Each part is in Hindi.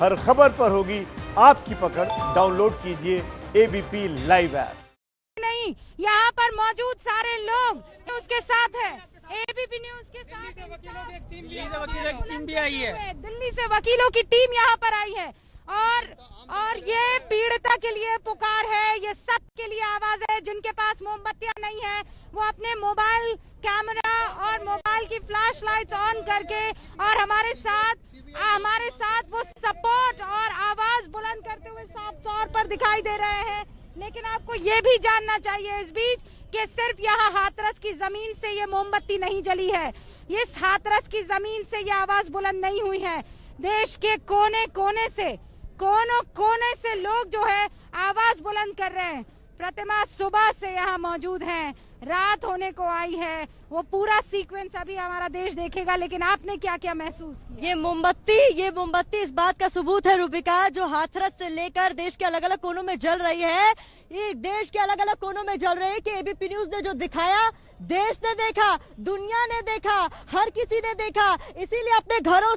हर खबर पर होगी आपकी पकड़। डाउनलोड कीजिए एबीपी लाइव ऐप। नहीं, यहाँ पर मौजूद सारे लोग उसके साथ है, एबीपी न्यूज के साथ। वकीलों की एक टीम भी आई है, दिल्ली से वकीलों की टीम यहाँ पर आई है और ये पीड़िता के लिए पुकार है, ये सबके लिए आवाज है। जिनके पास मोमबत्तियां नहीं है वो अपने मोबाइल कैमरा और मोबाइल की फ्लैश लाइट्स ऑन करके और हमारे साथ वो सपोर्ट और आवाज बुलंद करते हुए साफ तौर पर दिखाई दे रहे हैं। लेकिन आपको ये भी जानना चाहिए इस बीच कि सिर्फ यहाँ हाथरस की जमीन से ये मोमबत्ती नहीं जली है, इस हाथरस की जमीन से ये आवाज बुलंद नहीं हुई है। देश के कोने कोने से लोग जो है आवाज बुलंद कर रहे हैं। प्रतिमा सुबह से यहाँ मौजूद हैं, रात होने को आई है, वो पूरा सीक्वेंस अभी हमारा देश देखेगा। लेकिन आपने क्या क्या महसूस किया? ये मोमबत्ती इस बात का सबूत है रूबिका, जो हाथरस से लेकर देश के अलग अलग कोनों में जल रही है। ये देश के अलग अलग कोनों में जल रही है कि एबीपी न्यूज ने जो दिखाया देश ने देखा, दुनिया ने देखा, हर किसी ने देखा। इसीलिए अपने घरों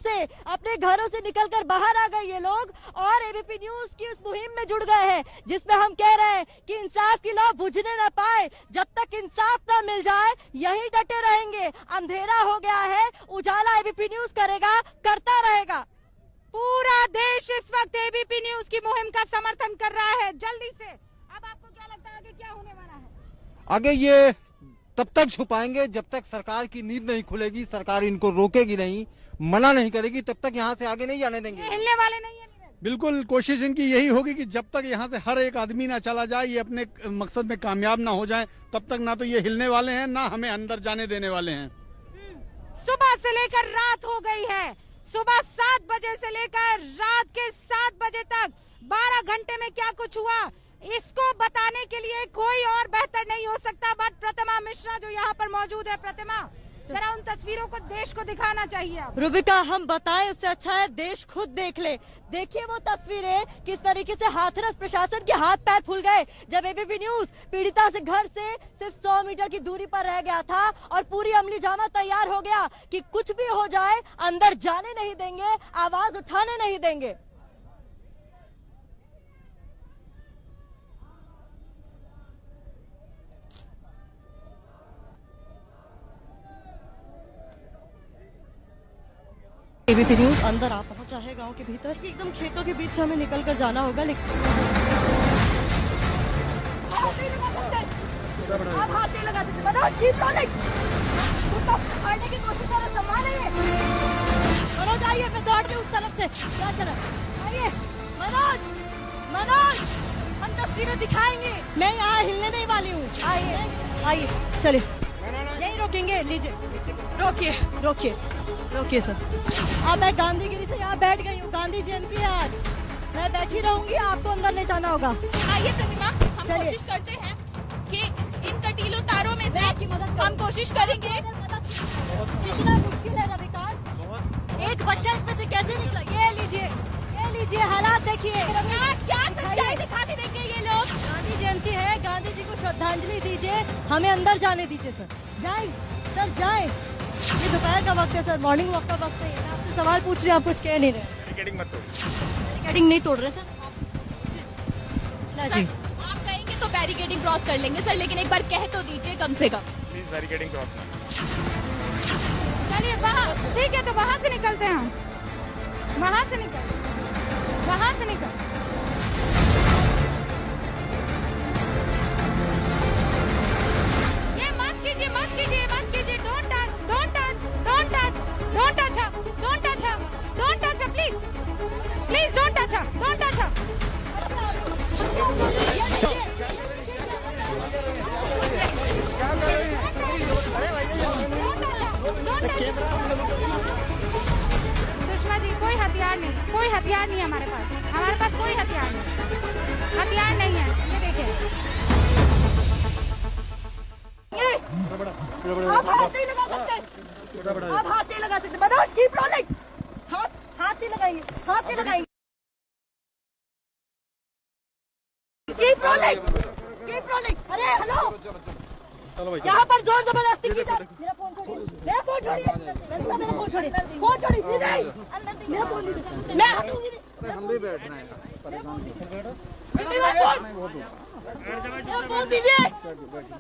से निकलकर बाहर आ गए ये लोग और एबीपी न्यूज की उस मुहिम में जुड़ गए हैं, जिसमें हम कह रहे हैं कि इंसाफ की लौ बुझने न पाए। जब तक इंसाफ न मिल जाए यहीं डटे रहेंगे। अंधेरा हो गया है, उजाला एबीपी न्यूज करेगा, करता रहेगा। पूरा देश इस वक्त एबीपी न्यूज की मुहिम का समर्थन कर रहा है। जल्दी से अब आपको क्या लगता है आगे क्या होने वाला है? आगे ये तब तक छुपाएंगे जब तक सरकार की नींद नहीं खुलेगी, सरकार इनको रोकेगी नहीं, मना नहीं करेगी, तब तक यहाँ से आगे नहीं जाने देंगे। हिलने वाले नहीं है। बिल्कुल कोशिश इनकी यही होगी कि जब तक यहाँ से हर एक आदमी ना चला जाए, ये अपने मकसद में कामयाब ना हो जाए, तब तक ना तो ये हिलने वाले हैं ना हमें अंदर जाने देने वाले हैं। सुबह से लेकर रात हो गई है, सुबह 7 बजे से लेकर रात के 7 बजे तक 12 घंटे में क्या कुछ हुआ इसको बताने के लिए कोई और बेहतर नहीं हो सकता बट प्रतिमा मिश्रा जो यहाँ पर मौजूद है। प्रतिमा, जरा उन तस्वीरों को देश को दिखाना चाहिए आप। रूबिका, हम बताएं उससे अच्छा है देश खुद देख ले। देखिए वो तस्वीरें, किस तरीके से हाथरस प्रशासन के हाथ पैर फूल गए जब एबीपी न्यूज पीड़िता से घर से सिर्फ 100 मीटर की दूरी पर रह गया था और पूरी अमली जामा तैयार हो गया कि कुछ भी हो जाए अंदर जाने नहीं देंगे, आवाज उठाने नहीं देंगे। एबीपी न्यूज अंदर आ पहुंचा है गांव के भीतर, एकदम खेतों के बीच से हमें निकलकर जाना होगा। लेकिन आप हाथ नहीं लगा देते, मनोज जी की कोशिश कर रहे हैं। मनोज आइए, मैं दौड़ के उस तरफ से आइए। मनोज हम तस्वीरें दिखाएंगे, मैं यहाँ हिलने नहीं वाली हूँ। आइए चलिए, यही रोकेंगे। लीजिए, रोकिए सर। अब मैं गांधीगिरी से यहाँ बैठ गई हूँ, गांधी जयंती है आज, मैं बैठी रहूंगी, आपको अंदर ले जाना होगा। आइए प्रतिमा, हम कोशिश करते हैं कि इन कटीलों तारों में से हम कोशिश करेंगे। कितना मुश्किल है रविकांत, एक बच्चा इसमें से कैसे निकला? ये लीजिए हालात देखिए। क्या सच्चाई दिखाने देंगे ये लोग? गांधी जयंती है, गांधी जी को श्रद्धांजलि दीजिए, हमें अंदर जाने दीजिए सर। जाए। ये दोपहर का वक्त है सर, मॉर्निंग वॉक का वक्त है। मैं आपसे सवाल पूछ रही हूँ, आप कुछ कह नहीं रहे। बैरिकेडिंग नहीं तोड़ रहे सर ना जी? आप कहेंगे तो बैरिकेडिंग क्रॉस कर लेंगे सर, लेकिन एक बार कह तो दीजिए कम से कम। प्लीज बैरिकेडिंग क्रॉस चलिए वहाँ, ठीक है तो वहाँ से निकलते हैं हम, वहाँ से निकल। ये मत कीजिए, don't touch her, please don't touch her. Sushma ji, कोई हथियार नहीं हमारे पास कोई हथियार नहीं है। ये देखिए, आप हाथ नहीं लगा सकते, मनोज कीप रोलिंग। हाथ नहीं लगाएंगे। Keep rolling. अरे हेलो, यहाँ पर जोर जबरदस्ती की जा रही है। मेरा फोन छोड़िए, मेरा फोन छोड़िए, मेरा फोन छोड़िए, मैं हटूंगी नहीं। हम भी बैठ रहे हैं परेशान। फोन दीजिए।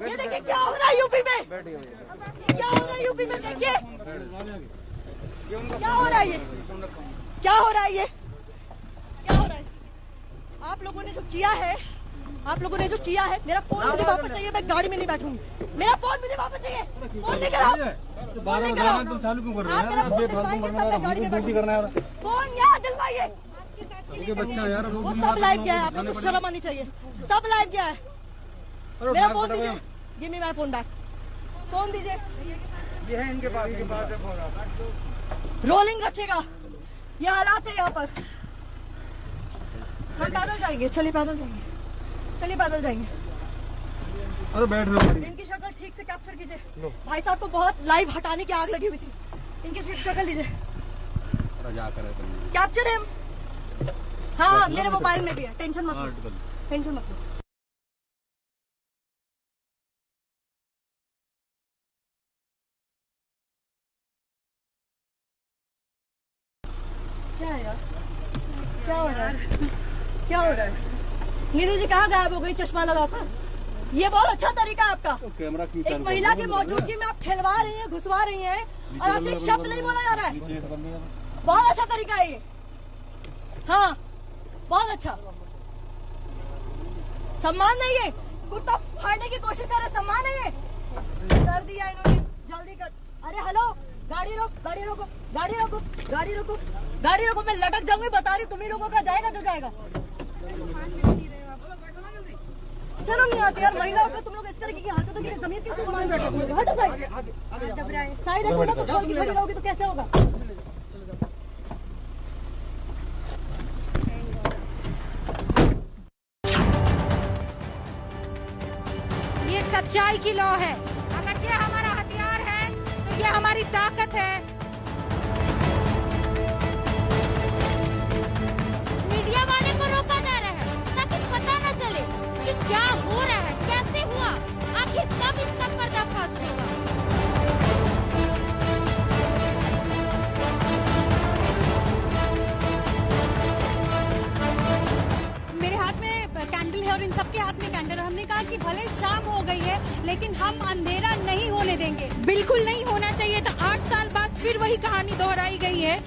ये देखिए क्या हो रहा है यूपी में, क्या हो रहा है यूपी में, देखिए क्या हो रहा है, ये क्या हो रहा है, ये क्या हो रहा है। आप लोगों ने जो किया है, आप लोगों ने जो किया है, मेरा फोन मुझे वापस चाहिए, मैं गाड़ी में नहीं बैठूंगी, मेरा फोन मुझे वापस चाहिए, फोन लेकर आओ, फोन लेकर आओ, आप मेरा फोन दिलवाइए तब मैं गाड़ी में बैठूंगी, फोन यहाँ दिलवाइए। बच्चा यार वो सब लाइव गया है, आप लोगों को शर्म आनी चाहिए, सब लाइव गया है। मेरा फोन दीजिए, give me my phone back, phone दीजिए। ये है इनके पास रोलिंग रखिएगा, ये हालात है यहाँ पर। हम पैदल जाएंगे, चलिए पैदल जाएंगे, चलिए पैदल जाएंगे। अरे बैठ रहे हो, इनकी शक्ल ठीक से कैप्चर कीजिए। भाई साहब को बहुत लाइव हटाने की आग लगी हुई थी, इनकी शक्ल लीजिए, कैप्चर है। हाँ मेरे मोबाइल में भी है, टेंशन मत लो, टेंशन मत लो। क्या है यार, क्या हो रहा है, क्या हो रहा है। नीरू जी कहाँ गायब हो गई चश्मा लगाकर, ये बहुत अच्छा तरीका है आपका। कैमरा एक महिला की मौजूदगी में आप ठेलवा रही हैं, घुसवा रही हैं और आपसे एक शब्द नहीं बोला जा रहा है। बहुत अच्छा तरीका है ये, हाँ बहुत अच्छा। सम्मान नहीं है, कुत्ता फाड़ने की कोशिश कर रहे, सम्मान नहीं है। कर दिया इन्होंने, जल्दी कर। अरे हेलो, गाड़ी रोक, गाड़ी रोको, गाड़ी रोको, गाड़ी रोको, गाड़ी रोको, मैं लटक जाऊंगी, बता रही तुम्ही लोगों का जाएगा जो जाएगा। चलो नहीं आते यार, महिला होकर तुम लोग इस तरह की हरकतों की जमीन किसको मान जाते हो। हटो साइड, साइड रखो ना, तो खड़ी रहोगी तो कैसे होगा। ये सच्चाई की लौ है, अगर ये हमारा हथियार है तो ये हमारी ताकत है। मीडिया वाले को रोका जा रहा है ताकि पता न चले कि क्या हो रहा है, कैसे हुआ, आखिर कब इसका पर्दाफाश होगा। मेरे हाथ में कैंडल है और इन सबके हाथ में कैंडल है। हमने कहा कि भले शाम हो गई है लेकिन हम अंधेरा नहीं होने देंगे। बिल्कुल नहीं होना चाहिए था। 8 साल बाद फिर वही कहानी दोहराई गई है।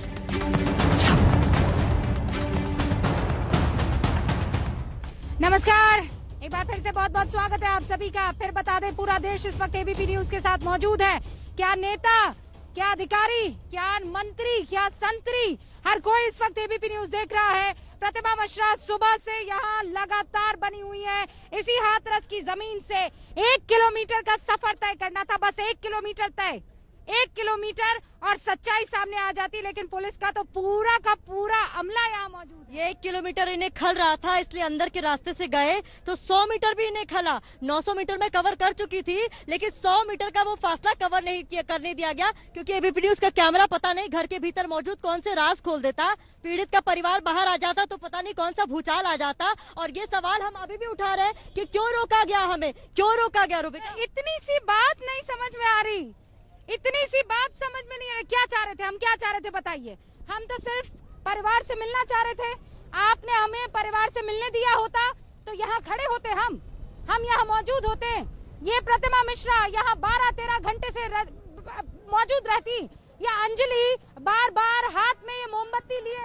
नमस्कार, एक बार फिर से बहुत बहुत स्वागत है आप सभी का। फिर बता दें, पूरा देश इस वक्त एबीपी न्यूज के साथ मौजूद है। क्या नेता, क्या अधिकारी, क्या मंत्री, क्या संतरी, हर कोई इस वक्त एबीपी न्यूज देख रहा है। प्रतिमा मिश्रा सुबह से यहाँ लगातार बनी हुई है। इसी हाथरस की जमीन से 1 किलोमीटर का सफर तय करना था, बस 1 किलोमीटर तय, 1 किलोमीटर और सच्चाई सामने आ जाती। लेकिन पुलिस का तो पूरा का पूरा अमला यहाँ मौजूद है। ये 1 किलोमीटर इन्हें खल रहा था, इसलिए अंदर के रास्ते से गए तो 100 मीटर भी इन्हें खला। 900 मीटर में कवर कर चुकी थी, लेकिन 100 मीटर का वो फासला कवर नहीं करने दिया गया, क्योंकि एबीपी न्यूज का कैमरा पता नहीं घर के भीतर मौजूद कौन से राज खोल देता। पीड़ित का परिवार बाहर आ जाता तो पता नहीं कौन सा भूचाल आ जाता। और ये सवाल हम अभी भी उठा रहे हैं कि क्यों रोका गया, हमें क्यों रोका गया। रूबिका, इतनी सी बात नहीं समझ में आ रही, इतनी सी बात समझ में नहीं आ रही। क्या चाह रहे थे हम, क्या चाह रहे थे बताइए। हम तो सिर्फ परिवार से मिलना चाह रहे थे। आपने हमें परिवार से मिलने दिया होता तो यहाँ खड़े होते, हम यहाँ मौजूद होते। ये प्रतिमा मिश्रा यहाँ 12-13 घंटे से मौजूद रहती, या अंजलि बार बार हाथ में ये मोमबत्ती लिए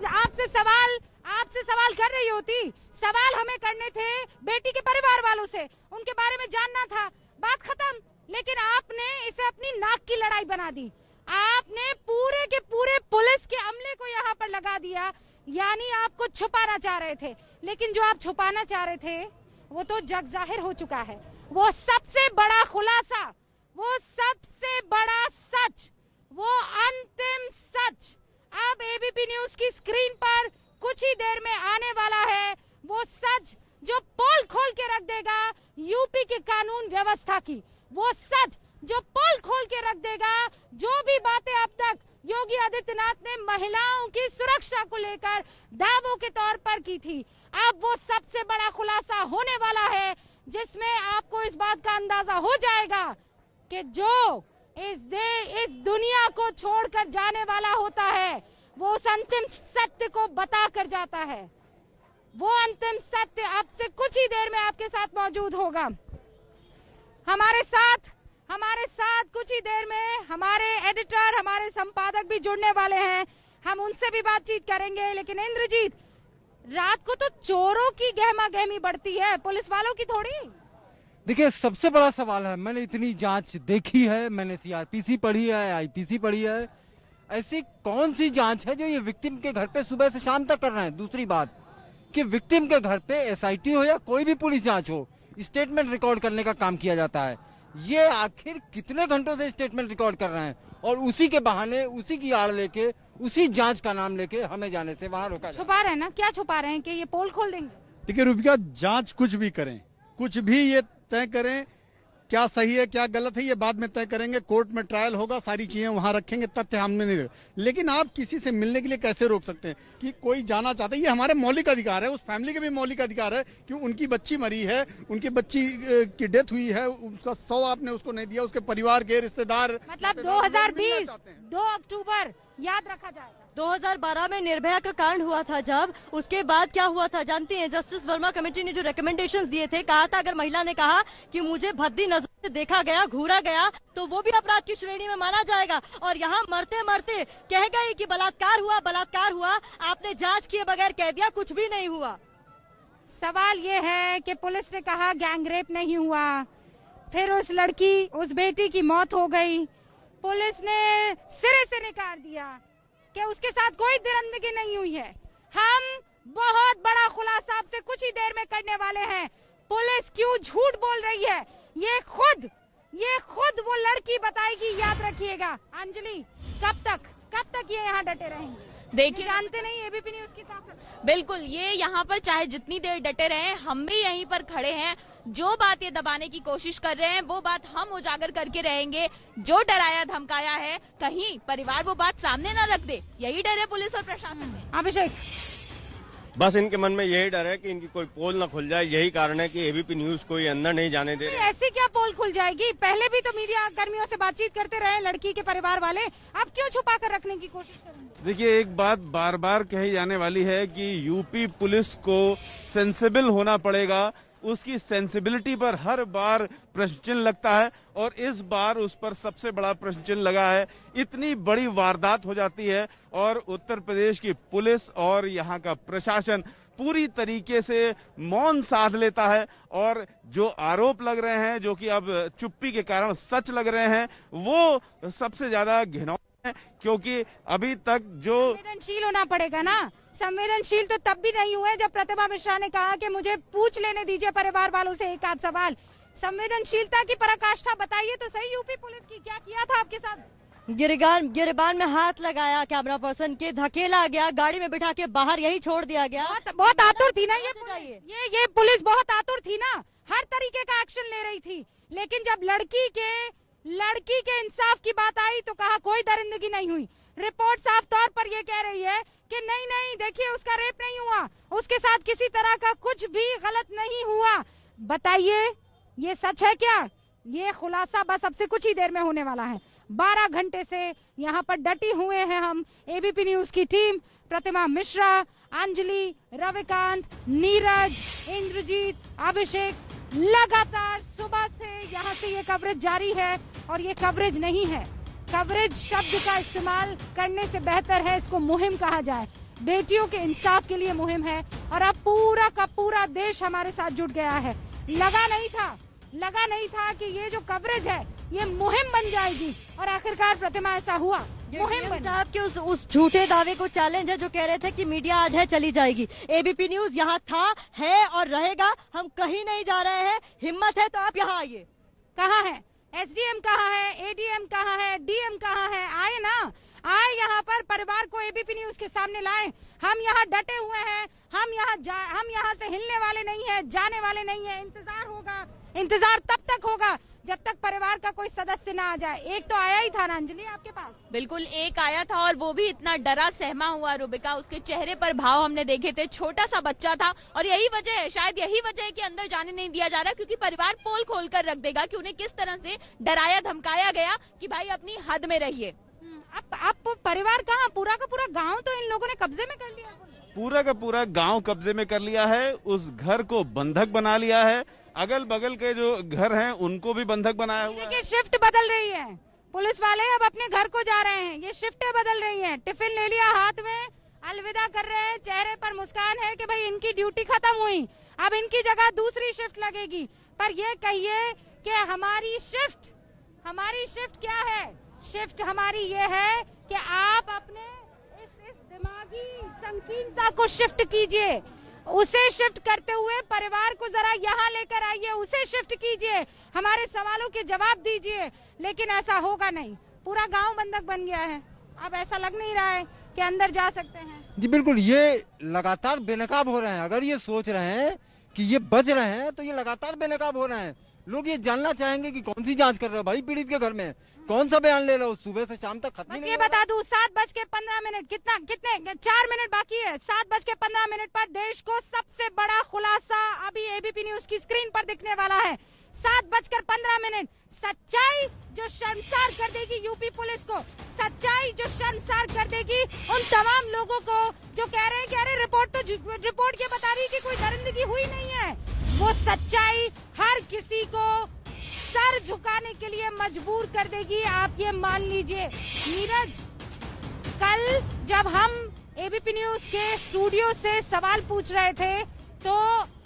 आपसे सवाल कर रही होती। सवाल हमें करने थे बेटी के परिवार वालों से, उनके बारे में जानना था, बात खत्म। लेकिन आपने इसे अपनी नाक की लड़ाई बना दी। आपने पूरे के पूरे पुलिस के अमले को यहाँ पर लगा दिया, यानी आपको छुपाना चाह रहे थे। लेकिन जो आप छुपाना चाह रहे थे वो तो जग जाहिर हो चुका है। वो सबसे बड़ा खुलासा, वो सबसे बड़ा सच, वो अंतिम सच अब एबीपी न्यूज की स्क्रीन पर कुछ ही देर में आने वाला है। वो सच जो पोल खोल के रख देगा यूपी की कानून व्यवस्था की, वो सच जो पोल खोल के रख देगा जो भी बातें अब तक योगी आदित्यनाथ ने महिलाओं की सुरक्षा को लेकर दावों के तौर पर की थी। अब वो सबसे बड़ा खुलासा होने वाला है, जिसमें आपको इस बात का अंदाजा हो जाएगा कि जो इस दुनिया को छोड़कर जाने वाला होता है वो उस अंतिम सत्य को बता कर जाता है। वो अंतिम सत्य अब से कुछ ही देर में आपके साथ मौजूद होगा। हमारे साथ कुछ ही देर में हमारे एडिटर, हमारे संपादक भी जुड़ने वाले हैं। हम उनसे भी बातचीत करेंगे। लेकिन इंद्रजीत, रात को तो चोरों की गहमा गहमी बढ़ती है, पुलिस वालों की थोड़ी। देखिए, सबसे बड़ा सवाल है, मैंने इतनी जांच देखी है, मैंने सीआरपीसी पढ़ी है, आईपीसी पढ़ी है, ऐसी कौन सी जांच है जो ये विक्टिम के घर पे सुबह से शाम तक कर रहे हैं। दूसरी बात कि विक्टिम के घर पे एसआईटी हो या कोई भी पुलिस जांच हो, स्टेटमेंट रिकॉर्ड करने का काम किया जाता है। ये आखिर कितने घंटों से स्टेटमेंट रिकॉर्ड कर रहे हैं और उसी के बहाने, उसी की आड़ लेके, उसी जांच का नाम लेके हमें जाने से वहां रोका। छुपा रहे हैं ना, क्या छुपा रहे हैं कि ये पोल खोल देंगे? देखिए रूबिका, जांच कुछ भी करें, कुछ भी ये तय करें क्या सही है क्या गलत है, ये बाद में तय करेंगे। कोर्ट में ट्रायल होगा, सारी चीजें वहां रखेंगे, तथ्य हमने नहीं रखे। लेकिन आप किसी से मिलने के लिए कैसे रोक सकते हैं कि कोई जाना चाहता है? ये हमारे मौलिक अधिकार है, उस फैमिली के भी मौलिक अधिकार है कि उनकी बच्ची मरी है, उनकी बच्ची की डेथ हुई है, उसका शव आपने उसको नहीं दिया, उसके परिवार के रिश्तेदार। मतलब 2020 2 अक्टूबर याद रखा जाएगा। 2012 में निर्भया का कांड हुआ था, जब उसके बाद क्या हुआ था जानती हैं? जस्टिस वर्मा कमेटी ने जो रिकमेंडेशंस दिए थे, कहा था अगर महिला ने कहा कि मुझे भद्दी नजर से देखा गया, घूरा गया, तो वो भी अपराध की श्रेणी में माना जाएगा। और यहाँ मरते मरते कह गई कि बलात्कार हुआ, आपने जांच किए बगैर कह दिया कुछ भी नहीं हुआ। सवाल ये है कि पुलिस ने कहा गैंगरेप नहीं हुआ, फिर उस लड़की, उस बेटी की मौत हो गई। पुलिस ने सिरे से नकार दिया कि उसके साथ कोई दरिंदगी नहीं हुई है। हम बहुत बड़ा खुलासा आपसे कुछ ही देर में करने वाले हैं। पुलिस क्यों झूठ बोल रही है, ये खुद वो लड़की बताएगी, याद रखिएगा। अंजलि, कब तक ये यहाँ डटे रहेंगे? देखिए, जानते नहीं एबीपी न्यूज की ताकत। बिल्कुल, ये यहाँ पर चाहे जितनी देर डटे रहे, हम भी यहीं पर खड़े हैं। जो बात ये दबाने की कोशिश कर रहे हैं वो बात हम उजागर करके रहेंगे। जो डराया धमकाया है, कहीं परिवार वो बात सामने न रख दे, यही डर है पुलिस और प्रशासन में। अभिषेक, बस इनके मन में यही डर है कि इनकी कोई पोल ना खुल जाए। यही कारण है कि एबीपी न्यूज कोई अंदर नहीं जाने दे रहे। ऐसे क्या पोल खुल जाएगी? पहले भी तो मीडिया कर्मियों से बातचीत करते रहे लड़की के परिवार वाले, अब क्यों छुपा कर रखने की कोशिश करेंगे? देखिए, एक बात बार बार कही जाने वाली है कि यूपी पुलिस को सेंसिबल होना पड़ेगा। उसकी सेंसिबिलिटी पर हर बार प्रश्न चिन्ह लगता है और इस बार उस पर सबसे बड़ा प्रश्न चिन्ह लगा है। इतनी बड़ी वारदात हो जाती है और उत्तर प्रदेश की पुलिस और यहाँ का प्रशासन पूरी तरीके से मौन साध लेता है और जो आरोप लग रहे हैं, जो कि अब चुप्पी के कारण सच लग रहे हैं, वो सबसे ज्यादा घिनौना है। क्योंकि अभी तक जो संवेदनशील होना पड़ेगा ना। संवेदनशील तो तब भी नहीं हुए जब प्रतिभा मिश्रा ने कहा कि मुझे पूछ लेने दीजिए परिवार वालों से एक आध सवाल। संवेदनशीलता की पराकाष्ठा बताइए तो सही यूपी पुलिस की, क्या किया था आपके साथ? गिरबान में हाथ लगाया, कैमरा पर्सन के धकेला गया, गाड़ी में बिठा के बाहर यही छोड़ दिया गया। बहुत आतुर थी ना ये पुलिस बहुत आतुर थी ना, हर तरीके का एक्शन ले रही थी। लेकिन जब लड़की के इंसाफ की बात आई तो कहा कोई दरिंदगी नहीं हुई। रिपोर्ट साफ तौर पर ये कह रही है कि नहीं, देखिए उसका रेप नहीं हुआ, उसके साथ किसी तरह का कुछ भी गलत नहीं हुआ। बताइए ये सच है क्या? ये खुलासा बस अब से कुछ ही देर में होने वाला है। 12 घंटे से यहाँ पर डटी हुए हैं हम, एबीपी न्यूज की टीम, प्रतिमा मिश्रा, अंजलि, रविकांत, नीरज, इंद्रजीत, अभिषेक। लगातार सुबह से यहाँ से ये कवरेज जारी है और ये कवरेज नहीं है। कवरेज शब्द का इस्तेमाल करने से बेहतर है इसको मुहिम कहा जाए। बेटियों के इंसाफ के लिए मुहिम है और अब पूरा का पूरा देश हमारे साथ जुट गया है। लगा नहीं था कि ये जो कवरेज है ये मुहिम बन जाएगी और आखिरकार प्रतिमा ऐसा हुआ, मुहिम बन। साहब के उस झूठे दावे को चैलेंज है जो कह रहे थे कि मीडिया आज है चली जाएगी। एबीपी न्यूज यहाँ था, है और रहेगा। हम कहीं नहीं जा रहे हैं। हिम्मत है तो आप यहाँ आइए। कहाँ है एसडीएम, कहाँ है एडीएम, कहाँ है डीएम, कहाँ है? आए ना, आए यहाँ पर, परिवार को एबीपी न्यूज के सामने लाएं। हम यहाँ डटे हुए हैं, हम यहाँ से हिलने वाले नहीं हैं, जाने वाले नहीं हैं। इंतजार होगा, इंतजार तब तक होगा जब तक परिवार का कोई सदस्य ना आ जाए। एक तो आया ही था ना अंजलि आपके पास? बिल्कुल, एक आया था और वो भी इतना डरा सहमा हुआ रूबिका, उसके चेहरे पर भाव हमने देखे थे। छोटा सा बच्चा था और यही वजह है, शायद यही वजह है कि अंदर जाने नहीं दिया जा रहा, क्योंकि परिवार पोल खोल कर रख देगा कि उन्हें किस तरह से डराया धमकाया गया कि भाई अपनी हद में रहिए। अब परिवार कहाँ, पूरा का पूरा गांव तो इन लोगों ने कब्जे में कर लिया। पूरा का पूरा गांव कब्जे में कर लिया है, उस घर को बंधक बना लिया है, अगल बगल के जो घर हैं उनको भी बंधक बनाया हुआ है। देखिए शिफ्ट बदल रही है, पुलिस वाले अब अपने घर को जा रहे हैं, ये शिफ्टें बदल रही हैं। टिफिन ले लिया हाथ में, अलविदा कर रहे हैं, चेहरे पर मुस्कान है कि भाई इनकी ड्यूटी खत्म हुई, अब इनकी जगह दूसरी शिफ्ट लगेगी। पर ये कहिए कि हमारी शिफ्ट क्या है? शिफ्ट हमारी ये है कि आप अपने इस दिमागी संकीर्णता को शिफ्ट कीजिए, उसे शिफ्ट करते हुए परिवार को जरा यहाँ लेकर आइए, उसे शिफ्ट कीजिए, हमारे सवालों के जवाब दीजिए। लेकिन ऐसा होगा नहीं, पूरा गांव बंधक बन गया है, अब ऐसा लग नहीं रहा है कि अंदर जा सकते हैं। जी बिल्कुल, ये लगातार बेनकाब हो रहे हैं। अगर ये सोच रहे हैं कि ये बच रहे हैं तो ये लगातार बेनकाब हो रहे हैं। लोग ये जानना चाहेंगे कि कौन सी जांच कर रहे हो भाई, पीड़ित के घर में कौन सा बयान ले रहे हो, सुबह से शाम तक खत्म नहीं। ये बता दूं, 7:15 कितने 4 मिनट बाकी है। 7:15 पर देश को सबसे बड़ा खुलासा अभी एबीपी न्यूज की स्क्रीन पर दिखने वाला है। 7:15, सच्चाई जो शर्मसार कर देगी यूपी पुलिस को, सच्चाई जो शर्मसार कर देगी उन तमाम लोगों को जो कह रहे हैं कि अरे रिपोर्ट ये बता रही है कि कोई दरिंदगी हुई नहीं है। वो सच्चाई हर किसी को सर झुकाने के लिए मजबूर कर देगी, आप ये मान लीजिए। नीरज, कल जब हम एबीपी न्यूज के स्टूडियो से सवाल पूछ रहे थे तो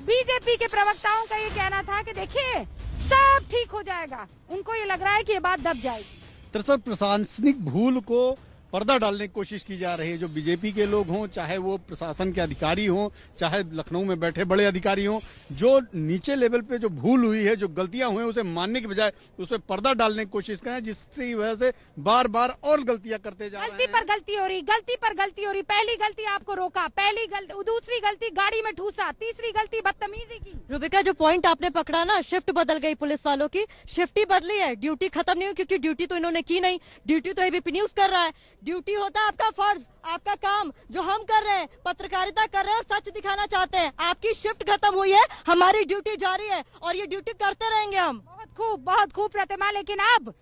बीजेपी के प्रवक्ताओं का ये कहना था कि देखिए सब ठीक हो जाएगा, उनको ये लग रहा है कि ये बात दब जाएगी। दरअसल प्रशासनिक भूल को पर्दा डालने की कोशिश की जा रही है। जो बीजेपी के लोग हों, चाहे वो प्रशासन के अधिकारी हों, चाहे लखनऊ में बैठे बड़े अधिकारी हों, जो नीचे लेवल पे जो भूल हुई है, जो गलतियां हुई हैं, उसे मानने की बजाय उस पर पर्दा डालने की कोशिश करें, जिसकी वजह से बार बार और गलतियां करते जा रहे हैं। गलती पर गलती हो रही। पहली गलती आपको रोका, दूसरी गलती गाड़ी में ठूसा, तीसरी गलती बदतमीजी की। रूबिका, जो पॉइंट आपने पकड़ा ना, शिफ्ट बदल गई पुलिस वालों की, शिफ्ट ही बदली है, ड्यूटी खत्म नहीं हुई, क्योंकि ड्यूटी तो इन्होंने की नहीं, ड्यूटी तो एबीपी न्यूज कर रहा है। ड्यूटी होता है आपका फर्ज, आपका काम, जो हम कर रहे हैं, पत्रकारिता कर रहे हैं, सच दिखाना चाहते हैं। आपकी शिफ्ट खत्म हुई है, हमारी ड्यूटी जारी है और ये ड्यूटी करते रहेंगे हम। बहुत खूब प्रतिमा, लेकिन अब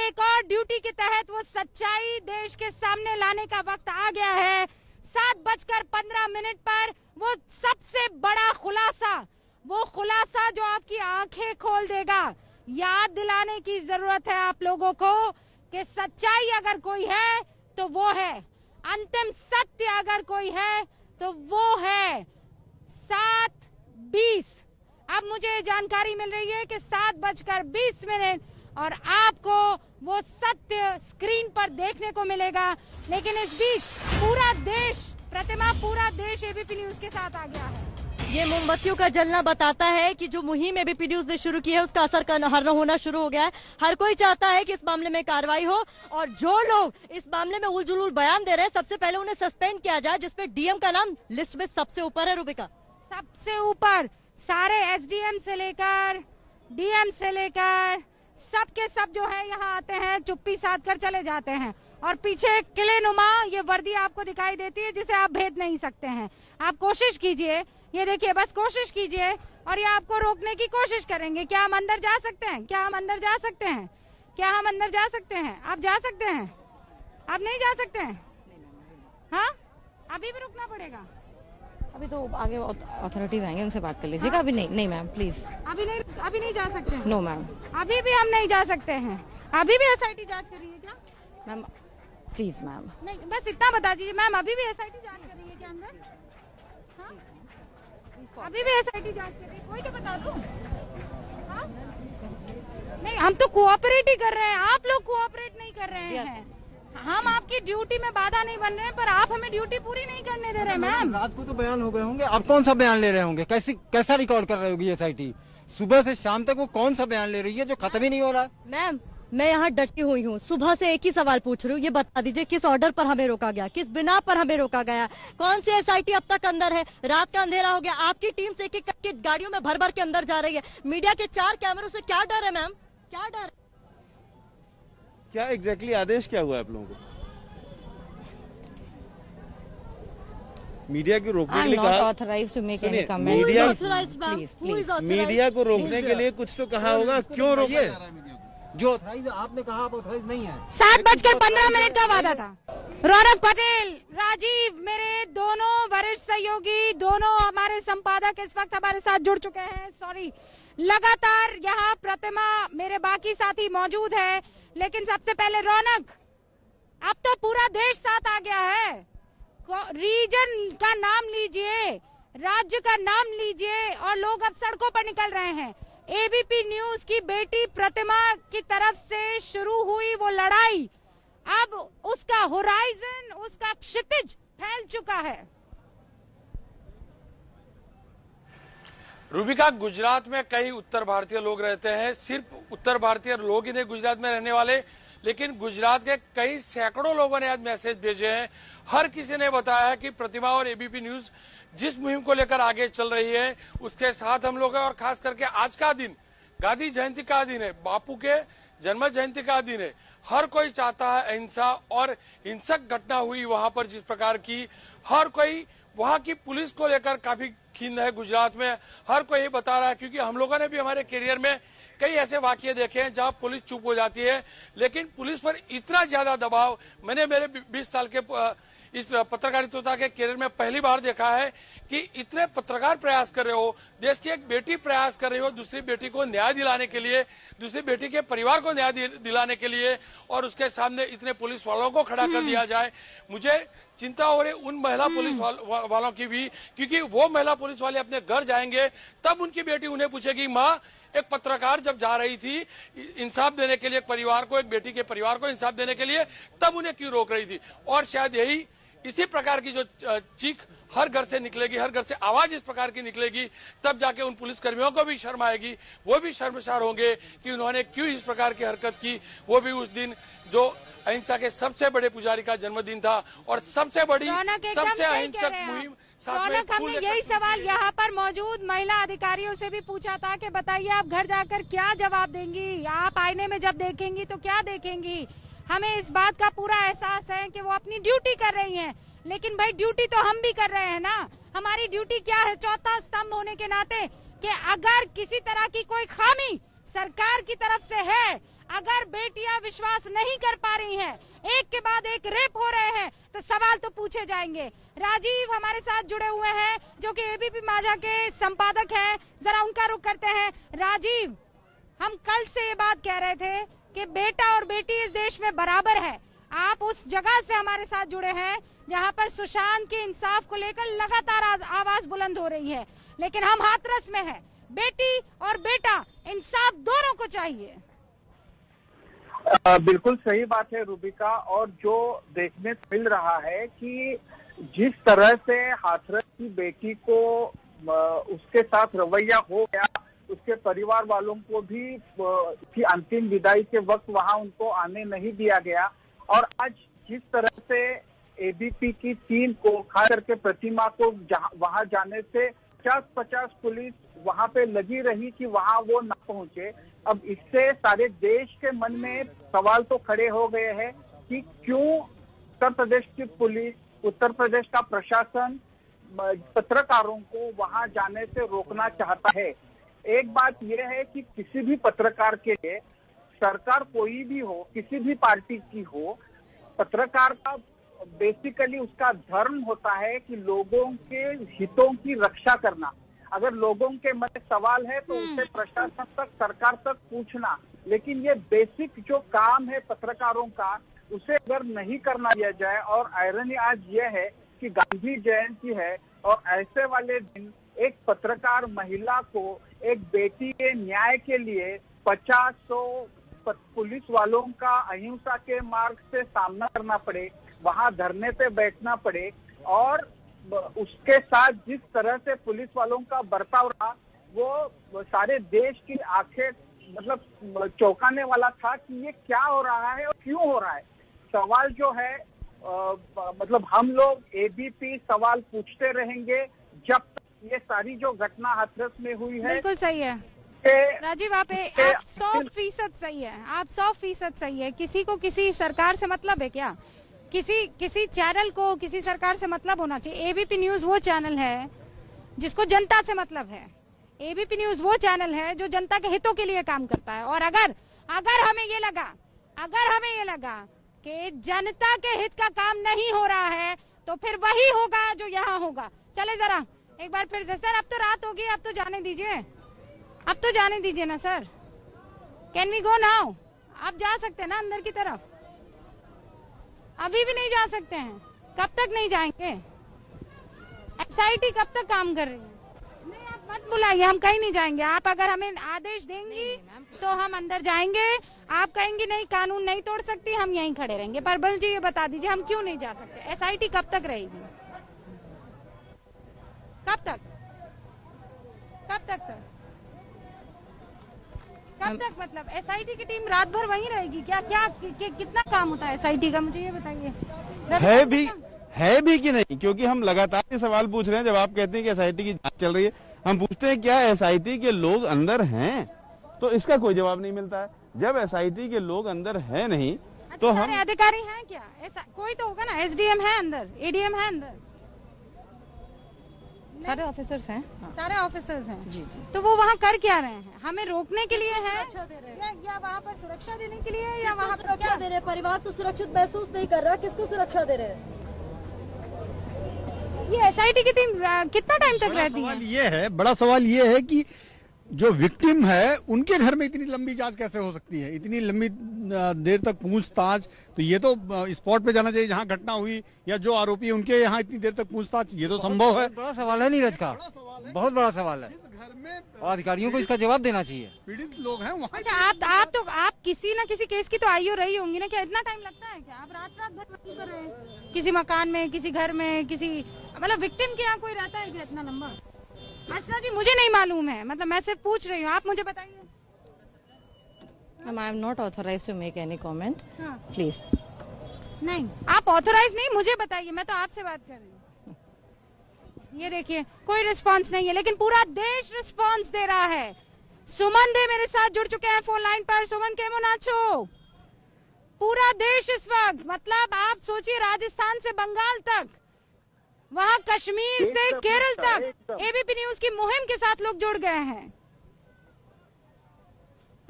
एक और ड्यूटी के तहत वो सच्चाई देश के सामने लाने का वक्त आ गया है। 7:15 पर वो सबसे बड़ा खुलासा, वो खुलासा जो आपकी आंखें खोल देगा। याद दिलाने की जरूरत है आप लोगों को कि सच्चाई अगर कोई है तो वो है, अंतिम सत्य अगर कोई है तो वो है 7:20। अब मुझे जानकारी मिल रही है कि 7:20 और आपको वो सत्य स्क्रीन पर देखने को मिलेगा। लेकिन इस बीच पूरा देश एबीपी न्यूज के साथ आ गया है। ये मोमबत्तियों का जलना बताता है कि जो मुहिम एबीपी न्यूज ने शुरू की है उसका असर होना शुरू हो गया है। हर कोई चाहता है कि इस मामले में कार्रवाई हो और जो लोग इस मामले में उलझुल बयान दे रहे हैं सबसे पहले उन्हें सस्पेंड किया जाए, जिसपे डीएम का नाम लिस्ट में सबसे ऊपर है। रूबिका, सबसे ऊपर सारे एसडीएम से लेकर डीएम से लेकर सबके सब जो है यहाँ आते हैं, चुप्पी साध कर चले जाते हैं और पीछे किले नुमा ये वर्दी आपको दिखाई देती है जिसे आप भेद नहीं सकते हैं। आप कोशिश कीजिए, ये देखिए, बस कोशिश कीजिए और ये आपको रोकने की कोशिश करेंगे। क्या हम अंदर जा सकते हैं? क्या हम अंदर जा सकते हैं? क्या हम अंदर जा सकते हैं? आप जा सकते हैं? आप नहीं जा सकते हैं? हाँ, अभी भी रुकना पड़ेगा। अभी तो आगे अथॉरिटीज आएंगे, उनसे बात कर लीजिएगा। हाँ? अभी नहीं मैम, प्लीज। अभी नहीं जा सकते हैं? नो मैम, अभी भी हम नहीं जा सकते हैं। अभी भी एसआईटी जांच कर रही है क्या मैम? Please ma'am. नहीं, बस इतना बता दीजिए मैम, अभी भी एसआईटी जांच कर रही है क्या अंदर? हाँ? अभी भी एसआईटी जांच कर रही है, कोई तो बता दो। हाँ? नहीं, हम तो कोऑपरेट ही कर रहे हैं, आप लोग कोऑपरेट नहीं कर रहे हैं। हम आपकी ड्यूटी में बाधा नहीं बन रहे हैं, पर आप हमें ड्यूटी पूरी नहीं करने दे रहे मैम। रात को तो बयान हो गए होंगे, आप कौन सा बयान ले रहे होंगे? कैसा रिकॉर्ड कर रही होगी एसआईटी? सुबह से शाम तक वो कौन सा बयान ले रही है जो खत्म ही नहीं हो रहा? मैम, मैं यहाँ डटी हुई हूँ, सुबह से एक ही सवाल पूछ रही हूँ, ये बता दीजिए किस ऑर्डर पर हमें रोका गया, किस बिना पर हमें रोका गया, कौन सी एसआईटी अब तक अंदर है? रात का अंधेरा हो गया, आपकी टीम से एक करके गाड़ियों में भर भर के अंदर जा रही है। मीडिया के 4 कैमरों से क्या डर है मैम? क्या डर? क्या एग्जैक्टली आदेश क्या हुआ है आप लोगों को? मीडिया को रोकने के लिए कहा? Authorised to make any comment. Media को रोकने के लिए कुछ तो कहा होगा, क्यों रोका जा रहा है मीडिया को? जो ऑथराइज आपने कहा आप ऑथराइज नहीं है। 7:15 का वादा था। रौनक पटेल, राजीव, मेरे दोनों वरिष्ठ सहयोगी, दोनों हमारे संपादक इस वक्त हमारे साथ जुड़ चुके हैं। सॉरी, लगातार यहाँ प्रतिमा मेरे बाकी साथी मौजूद है, लेकिन सबसे पहले रौनक, अब तो पूरा देश साथ आ गया है। रीजन का नाम लीजिए, राज्य का नाम लीजिए और लोग अब सड़कों पर निकल रहे हैं। एबीपी न्यूज की बेटी प्रतिमा की तरफ से शुरू हुई वो लड़ाई, अब उसका होराइजन, उसका क्षितिज फैल चुका है। रूबिका, गुजरात में कई उत्तर भारतीय लोग रहते हैं। सिर्फ उत्तर भारतीय लोग ही नहीं गुजरात में रहने वाले, लेकिन गुजरात के कई सैकड़ों लोगों ने आज मैसेज भेजे हैं। हर किसी ने बताया है कि प्रतिमा और एबीपी न्यूज जिस मुहिम को लेकर आगे चल रही है उसके साथ हम लोग हैं। और खास करके आज का दिन गांधी जयंती का दिन है, बापू के जन्म जयंती का दिन है। हर कोई चाहता है अहिंसा, और हिंसक घटना हुई वहां पर जिस प्रकार की, हर कोई वहां की पुलिस को लेकर काफी खिन्न है गुजरात में। हर कोई ये बता रहा है, क्योंकि हम लोगों ने भी हमारे करियर में कई ऐसे वाकये देखे हैं जहां पुलिस चुप हो जाती है, लेकिन पुलिस पर इतना ज्यादा दबाव मैंने मेरे 20 साल के इस पत्रकारिता के करियर में पहली बार देखा है कि इतने पत्रकार प्रयास कर रहे हो, देश की एक बेटी प्रयास कर रही हो दूसरी बेटी को न्याय दिलाने के लिए, दूसरी बेटी के परिवार को न्याय दिलाने के लिए, और उसके सामने इतने पुलिस वालों को खड़ा कर दिया जाए। मुझे चिंता हो रही उन महिला पुलिस वालों की भी, क्योंकि वो महिला पुलिस वाले अपने घर जाएंगे तब उनकी बेटी उन्हें पूछेगी, माँ एक पत्रकार जब जा रही थी इंसाफ देने के लिए एक परिवार को, एक बेटी के परिवार को इंसाफ देने के लिए, तब उन्हें क्यों रोक रही थी। और शायद यही इसी प्रकार की जो चीख हर घर से निकलेगी, हर घर से आवाज इस प्रकार की निकलेगी, तब जाके उन पुलिसकर्मियों को भी शर्म आएगी, वो भी शर्मसार होंगे कि उन्होंने क्यों इस प्रकार की हरकत की। वो भी उस दिन जो अहिंसा के सबसे बड़े पुजारी का जन्मदिन था और सबसे बड़ी सबसे अहिंसक मुहिम। रौनक, हमने यही सवाल यहाँ पर मौजूद महिला अधिकारियों से भी पूछा था कि बताइए आप घर जाकर क्या जवाब देंगी, आप आईने में जब देखेंगी तो क्या देखेंगी। हमें इस बात का पूरा एहसास है कि वो अपनी ड्यूटी कर रही हैं, लेकिन भाई ड्यूटी तो हम भी कर रहे हैं ना। हमारी ड्यूटी क्या है चौथा स्तंभ होने के नाते, कि अगर किसी तरह की कोई खामी सरकार की तरफ से है, अगर बेटियां विश्वास नहीं कर पा रही हैं, एक के बाद एक रेप हो रहे हैं, तो सवाल तो पूछे जाएंगे। राजीव हमारे साथ जुड़े हुए हैं, जो कि एबीपी माझा के संपादक हैं, जरा उनका रुख करते हैं। राजीव, हम कल से ये बात कह रहे थे कि बेटा और बेटी इस देश में बराबर है। आप उस जगह से हमारे साथ जुड़े हैं जहां पर सुशांत के इंसाफ को लेकर लगातार आवाज बुलंद हो रही है, लेकिन हम हाथरस में हैं। बेटी और बेटा इंसाफ दोनों को चाहिए। बिल्कुल सही बात है रूबिका, और जो देखने को मिल रहा है कि जिस तरह से हाथरस की बेटी को उसके साथ रवैया हो गया, उसके परिवार वालों को भी की अंतिम विदाई के वक्त वहां उनको आने नहीं दिया गया, और आज जिस तरह से एबीपी की टीम को खास करके प्रतिमा को वहां जाने से 50-50 पुलिस वहां पे लगी रही कि वहां वो न पहुंचे। अब इससे सारे देश के मन में सवाल तो खड़े हो गए हैं कि क्यों उत्तर प्रदेश की पुलिस, उत्तर प्रदेश का प्रशासन पत्रकारों को वहां जाने से रोकना चाहता है। एक बात यह है कि किसी भी पत्रकार के लिए, सरकार कोई भी हो, किसी भी पार्टी की हो, पत्रकार का बेसिकली उसका धर्म होता है कि लोगों के हितों की रक्षा करना। अगर लोगों के मन में सवाल है तो उसे प्रशासन तक, सरकार तक पूछना, लेकिन ये बेसिक जो काम है पत्रकारों का, उसे अगर नहीं करना दिया जाए। और आयरनी आज ये है कि गांधी जयंती है और ऐसे वाले दिन एक पत्रकार महिला को एक बेटी के न्याय के लिए 50-100 पुलिस वालों का अहिंसा के मार्ग से सामना करना पड़े, वहां धरने पे बैठना पड़े, और उसके साथ जिस तरह से पुलिस वालों का बर्ताव रहा वो सारे देश की आंखें मतलब चौंकाने वाला था कि ये क्या हो रहा है और क्यों हो रहा है। सवाल जो है मतलब हम लोग एबीपी सवाल पूछते रहेंगे जब तक ये सारी जो घटना हाथरस में हुई है। बिल्कुल सही है राजीव, आप 100% सही है, आप 100% सही है। किसी को किसी सरकार से मतलब है क्या? किसी चैनल को किसी सरकार से मतलब होना चाहिए। एबीपी न्यूज वो चैनल है जिसको जनता से मतलब है। एबीपी न्यूज वो चैनल है जो जनता के हितों के लिए काम करता है। और अगर अगर हमें ये लगा कि जनता के हित का काम नहीं हो रहा है तो फिर वही होगा जो यहाँ होगा। चले जरा एक बार फिर से सर, अब तो रात होगी, अब तो जाने दीजिए ना sir. Can we go now? आप जा सकते हैं ना अंदर की तरफ? अभी भी नहीं जा सकते हैं? कब तक नहीं जाएंगे? एसआईटी कब तक काम कर रही है? नहीं, आप मत बुलाइए, हम कहीं नहीं जाएंगे। आप अगर हमें आदेश देंगी तो हम अंदर जाएंगे। आप कहेंगी नहीं, कानून नहीं तोड़ सकती, हम यहीं खड़े रहेंगे। पर बल जी ये बता दीजिए हम क्यों नहीं जा सकते? एसआईटी कब तक रहेगी? कब तक मतलब एसआईटी की टीम रात भर वहीं रहेगी क्या? कितना काम होता है एसआईटी का, मुझे ये बताइए। है भी कि नहीं, क्योंकि हम लगातार ये सवाल पूछ रहे हैं। जब आप कहते हैं कि एसआईटी की जांच चल रही है, हम पूछते हैं क्या एसआईटी के लोग अंदर हैं? तो इसका कोई जवाब नहीं मिलता है। जब एसआईटी के लोग अंदर हैं नहीं तो हम अधिकारी हैं क्या? ऐसा कोई तो होगा ना, एसडीएम है अंदर, एडीएम है अंदर, सारे ऑफिसर्स हैं। सारे ऑफिसर्स हैं जी। तो वो वहाँ कर क्या रहे हैं? हमें रोकने के लिए है या वहाँ पर सुरक्षा देने के लिए, या वहाँ पर क्या दे रहे हैं? परिवार तो सुरक्षित महसूस नहीं कर रहा, किसको सुरक्षा दे रहे हैं? ये एसआईटी की टीम कितना टाइम तक रहती है? बड़ा सवाल ये है कि जो विक्टिम है उनके घर में इतनी लंबी जांच कैसे हो सकती है? इतनी लंबी देर तक पूछताछ, तो ये तो स्पॉट पे जाना चाहिए जहां घटना हुई, या जो आरोपी है उनके यहाँ इतनी देर तक पूछताछ, ये तो संभव है। बड़ा सवाल है नीरज का, बहुत बड़ा सवाल है घर में, और अधिकारियों को इसका जवाब देना चाहिए। पीड़ित लोग हैं वहाँ। अच्छा, आप किसी न किसी केस की तो आई हो रही होंगी ना? क्या इतना टाइम लगता है क्या? आप रात भर वसूल कर रहे हैं किसी मकान में, किसी घर में, किसी मतलब विक्टिम के यहाँ कोई रहता है क्या इतना लंबा? अच्छा जी, मुझे नहीं मालूम है, मतलब मैं सिर्फ पूछ रही हूँ, आप मुझे बताइए। I am not authorised to make any comment, please. नहीं, आप ऑथराइज नहीं, मुझे बताइए, मैं तो आपसे बात कर रही हूँ। ये देखिए, कोई रिस्पांस नहीं है, लेकिन पूरा देश रिस्पांस दे रहा है। सुमन दे मेरे साथ जुड़ चुके हैं फोन लाइन पर। सुमन के मुनाचो, पूरा देश इस वक्त, मतलब आप सोचिए राजस्थान से बंगाल तक, वहाँ कश्मीर से केरल तक एबीपी न्यूज की मुहिम के साथ लोग जुड़ गए हैं।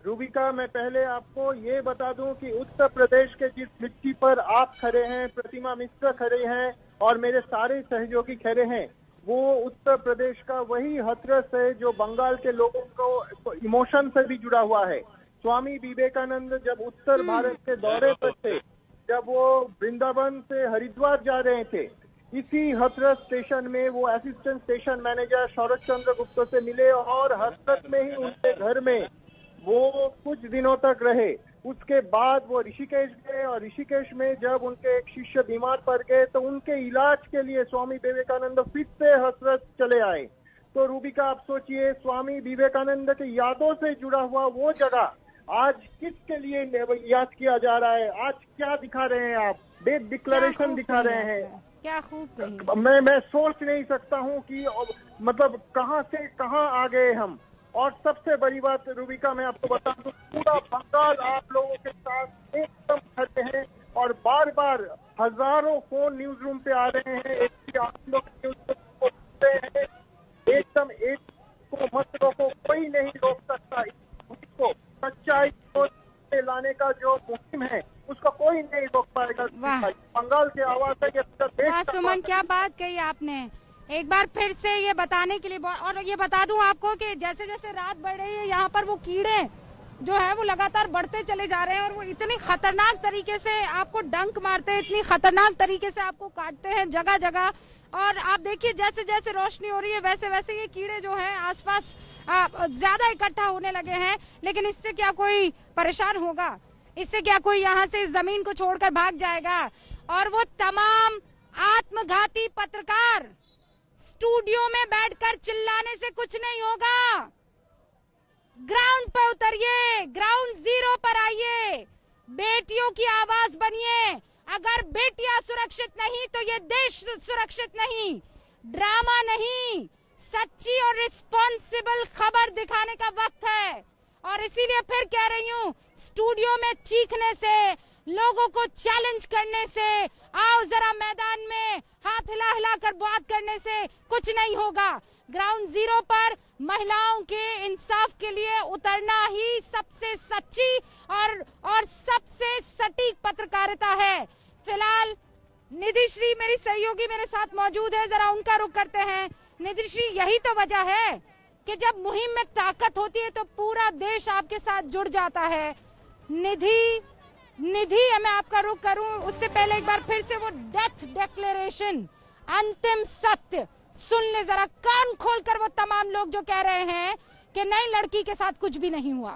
रूबिका, मैं पहले आपको ये बता दूं कि उत्तर प्रदेश के जिस मिट्टी पर आप खड़े हैं, प्रतिमा मिश्रा खड़े हैं और मेरे सारे सहयोगी खड़े हैं, वो उत्तर प्रदेश का वही हथरस है जो बंगाल के लोगों को इमोशन से भी जुड़ा हुआ है। स्वामी विवेकानंद जब उत्तर भारत के दौरे पर थे, जब वो वृंदावन से हरिद्वार जा रहे थे, इसी हथरस स्टेशन में वो असिस्टेंट स्टेशन मैनेजर शरद चंद्र गुप्ता से मिले और हथरस में ही उनके घर में वो कुछ दिनों तक रहे। उसके बाद वो ऋषिकेश गए और ऋषिकेश में जब उनके एक शिष्य बीमार पड़ गए तो उनके इलाज के लिए स्वामी विवेकानंद फिर से हथरस चले आए। तो रूबिका, आप सोचिए, स्वामी विवेकानंद की यादों से जुड़ा हुआ वो जगह आज किसके लिए याद किया जा रहा है? आज क्या दिखा रहे हैं आप? डेथ डिक्लेरेशन दिखा रहे हैं। क्या खूब कही। मैं सोच नहीं सकता हूँ कि मतलब कहाँ से कहाँ आ गए हम। और सबसे बड़ी बात रूबिका, मैं आपको बता दूं, पूरा बंगाल आप लोगों के साथ एकदम खड़े हैं और बार बार हजारों फोन न्यूज रूम पे आ रहे हैं। आप लोग न्यूज को सुनते हैं, एकदम एक को मत रोको, कोई नहीं रोक सकता इसको। सच्चाई को लाने का जो मुहिम है उसको कोई नहीं रोक पाएगा। बंगाल की आवाज है ये। सुमन, क्या बात कही आपने, एक बार फिर से ये बताने के लिए। और ये बता दूं आपको कि जैसे जैसे रात बढ़ रही है, यहाँ पर वो कीड़े जो है वो लगातार बढ़ते चले जा रहे हैं और वो इतनी खतरनाक तरीके से आपको डंक मारते हैं, इतनी खतरनाक तरीके से आपको काटते हैं जगह जगह। और आप देखिए, जैसे जैसे रोशनी हो रही है वैसे वैसे ये कीड़े जो हैं आसपास ज्यादा इकट्ठा होने लगे हैं। लेकिन इससे क्या कोई परेशान होगा? इससे क्या कोई यहाँ से इस जमीन को छोड़कर भाग जाएगा? और वो तमाम आत्मघाती पत्रकार स्टूडियो में बैठकर चिल्लाने से कुछ नहीं होगा। ग्राउंड पर उतरिए, ग्राउंड जीरो पर आइए, बेटियों की आवाज बनिए। अगर बेटियां सुरक्षित नहीं तो ये देश सुरक्षित नहीं। ड्रामा नहीं, सच्ची और रिस्पॉन्सिबल खबर दिखाने का वक्त है। और इसीलिए फिर कह रही हूँ, स्टूडियो में चीखने से, लोगों को चैलेंज करने से, आओ जरा मैदान में हाथ हिला हिला कर बात करने से कुछ नहीं होगा। ग्राउंड जीरो पर महिलाओं के इंसाफ के लिए उतरना ही सबसे सच्ची और सबसे सटीक पत्रकारिता है। फिलहाल निधि श्री मेरी सहयोगी मेरे साथ मौजूद है, जरा उनका रुख करते हैं। निधि श्री, यही तो वजह है कि जब मुहिम में ताकत होती है तो पूरा देश आपके साथ जुड़ जाता है। निधि, मैं आपका रुख करूं उससे पहले एक बार फिर से वो डेथ डिक्लेरेशन, अंतिम सत्य सुन ले जरा, कान खोलकर वो तमाम लोग जो कह रहे हैं कि नई लड़की के साथ कुछ भी नहीं हुआ।